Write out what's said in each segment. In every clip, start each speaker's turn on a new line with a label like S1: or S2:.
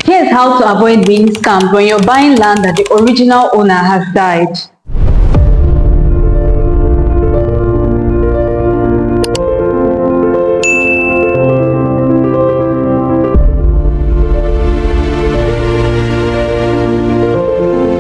S1: Here's how to avoid being scammed when you're buying land that the original owner has died.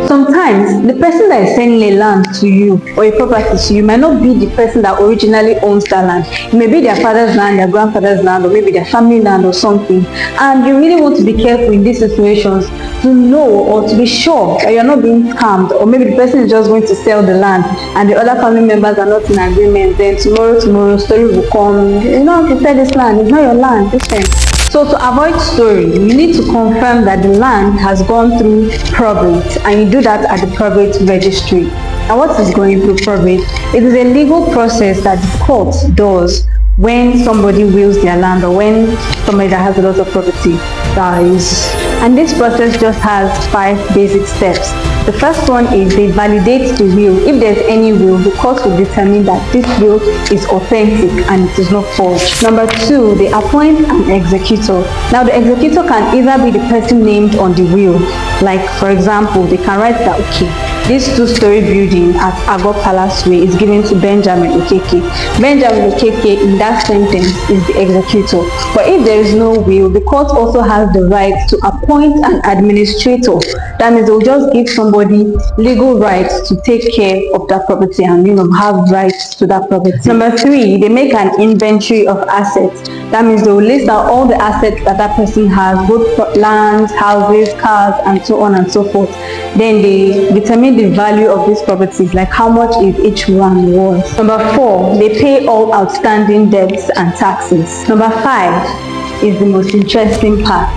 S1: Sometimes the person that is selling a land to you or a property to you might not be the person that originally owns that land. It may be their father's land, their grandfather's land, or maybe their family land or something. And you really want to be careful in these situations to know or to be sure that you're not being scammed, or maybe the person is just going to sell the land and the other family members are not in agreement. Then tomorrow story will come, you know, to sell this land, it's not your land, listen. So to avoid story, you need to confirm that the land has gone through probate, and you do that at the probate registry. Now, what is going through probate? It is a legal process that the court does when somebody wills their land, or when somebody that has a lot of property dies. And this process just has 5 basic steps. The first one is they validate the will. If there's any will, the court will determine that this will is authentic and it is not forged. Number 2, they appoint an executor. Now the executor can either be the person named on the will. Like for example, they can write that, okay, this 2-story building at Agor Palace Way is given to Benjamin Okeke. Benjamin Okeke in that sentence is the executor. But if there is no will, the court also has the right to appoint an administrator. That means they'll just give somebody legal rights to take care of that property and, you know, have rights to that property. Number 3, they make an inventory of assets. That means they will list out all the assets that that person has, both lands, houses, cars, and so on and so forth. Then they determine the value of these properties, like how much is each one worth. Number 4, they pay all outstanding debts and taxes. Number 5 is the most interesting part,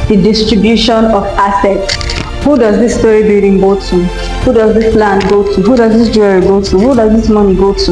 S1: the distribution of assets. Who does this story building go to? Who does this land go to? Who does this jewelry go to? Who does this money go to?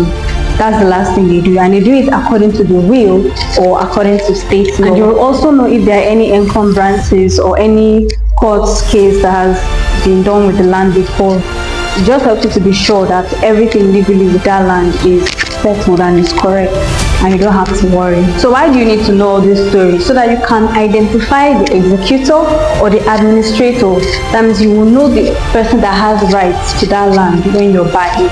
S1: That's the last thing they do, and they do it according to the will or according to state law. And you will also know if there are any encumbrances or any court case that has been done with the land before. It just helps you to be sure that everything legally with that land is settled and is correct, and you don't have to worry. So why do you need to know all this story? So that you can identify the executor or the administrator. That means you will know the person that has rights to that land when you're buying.